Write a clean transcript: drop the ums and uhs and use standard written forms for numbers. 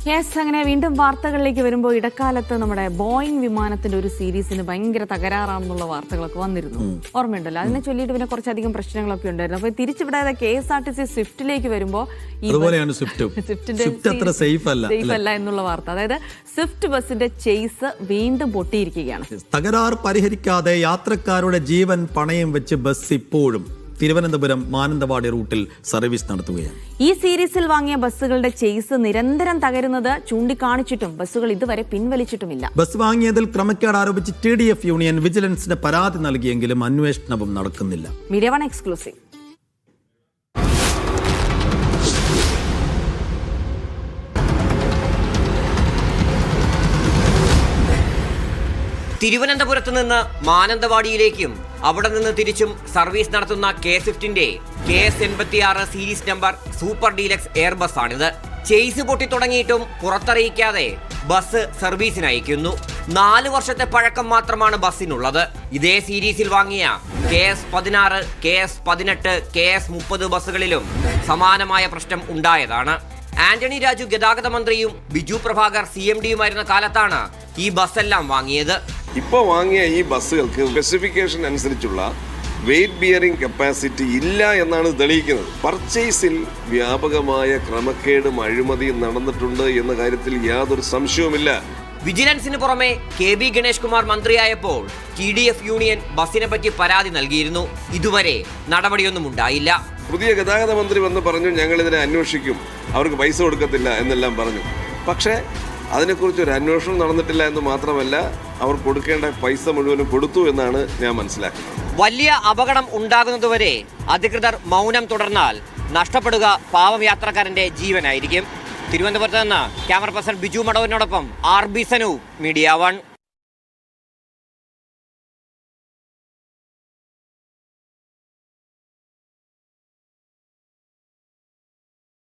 Yes, അങ്ങനെ വീണ്ടും വാർത്തകളിലേക്ക് വരുമ്പോൾ ഇടക്കാലത്ത് നമ്മുടെ ബോയിങ് വിമാനത്തിന്റെ ഒരു സീരീസിന് ഭയങ്കര തകരാറാണെന്നുള്ള വാർത്തകളൊക്കെ വന്നിരുന്നു. ഓർമ്മയുണ്ടല്ലോ? അതിനെ ചൊല്ലിയിട്ട് പിന്നെ കുറച്ചധികം പ്രശ്നങ്ങളൊക്കെ ഉണ്ടായിരുന്നു. അപ്പൊ തിരിച്ചുവിടാതെ KSRTC സ്വിഫ്റ്റിലേക്ക് വരുമ്പോൾ സ്വിഫ്റ്റിന്റെ സേഫ് അല്ല എന്നുള്ള വാർത്ത. അതായത് സ്വിഫ്റ്റ് ബസിന്റെ ചേസ് വീണ്ടും പൊട്ടിയിരിക്കുകയാണ്. തകരാർ പരിഹരിക്കാതെ യാത്രക്കാരുടെ ജീവൻ പണയം വെച്ച് ബസ് ഇപ്പോഴും തിരുവനന്തപുരം മാനന്തവാടി റൂട്ടിൽ സർവീസ് നടത്തുകയാണ്. ഈ സീരീസിൽ വാങ്ങിയ ബസ്സുകളുടെ ചേസ് നിരന്തരം തകരുന്നത് ചൂണ്ടിക്കാണിച്ചിട്ടും ബസ്സുകൾ ഇതുവരെ പിൻവലിച്ചിട്ടുമില്ല. ബസ് വാങ്ങിയതിൽ ക്രമക്കേട് ആരോപിച്ച് TDF യൂണിയൻ വിജിലൻസിന് പരാതി നൽകിയെങ്കിലും അന്വേഷണവും നടക്കുന്നില്ല. Media one exclusive. തിരുവനന്തപുരത്ത് നിന്ന് മാനന്തവാടിയിലേക്കും അവിടെ നിന്ന് തിരിച്ചും സർവീസ് നടത്തുന്ന K-Swiftന്റെ KS86 series number super deluxe air bus ആണിത്. ചേസ് പൊട്ടി തുടങ്ങിയിട്ടും പുറത്തറിയിക്കാതെ ബസ് സർവീസിന് അയക്കുന്നു. 4 വർഷത്തെ പഴക്കം മാത്രമാണ് ബസ്സിനുള്ളത്. ഇതേ സീരീസിൽ വാങ്ങിയ KS16, KS18, KS30 ബസ്സുകളിലും സമാനമായ പ്രശ്നം ഉണ്ടായതാണ്. ആന്റണി രാജു ഗതാഗത മന്ത്രിയും ബിജു പ്രഭാകർ CMDയുമായിരുന്ന കാലത്താണ് ഈ ബസ്സെല്ലാം വാങ്ങിയത്. ഇപ്പോൾ വാങ്ങിയ ഈ ബസ്സുകൾക്ക് സ്പെസിഫിക്കേഷൻ അനുസരിച്ചുള്ള വെയിറ്റ് ബിയറിംഗ് കപ്പാസിറ്റി ഇല്ല എന്നാണ് തെളിയിക്കുന്നത്. പർച്ചേസിൽ വ്യാപകമായ ക്രമക്കേടും അഴിമതിയും നടന്നിട്ടുണ്ട് എന്ന കാര്യത്തിൽ യാതൊരു സംശയവുമില്ല. വിജിലൻസിന് പുറമെ KB ഗണേഷ് കുമാർ മന്ത്രിയായപ്പോൾ TDF യൂണിയൻ ബസ്സിനെ പറ്റി പരാതി നൽകിയിരുന്നു. ഇതുവരെ നടപടിയൊന്നും ഉണ്ടായില്ല. പുതിയ ഗതാഗത മന്ത്രി വന്ന് പറഞ്ഞു, ഞങ്ങൾ ഇതിനെ അന്വേഷിക്കും, അവർക്ക് പൈസ കൊടുക്കത്തില്ല എന്നെല്ലാം പറഞ്ഞു. പക്ഷേ അതിനെക്കുറിച്ച് ഒരു അന്വേഷണം നടന്നിട്ടില്ല എന്ന് മാത്രമല്ല, അവർ കൊടുക്കേണ്ട പൈസ മുഴുവനും കൊടുത്തു എന്നാണ് ഞാൻ മനസ്സിലാക്കുന്നത്. വലിയ അപകടം ഉണ്ടാകുന്നതുവരെ അധികൃതർ മൗനം തുടർന്നാൽ നഷ്ടപ്പെടുക പാവം യാത്രക്കാരന്റെ ജീവനായിരിക്കും. തിരുവനന്തപുരത്ത് നിന്ന് ക്യാമറ പേഴ്സൺ ബിജു മടവനോടൊപ്പം RB സനു, മീഡിയ 1.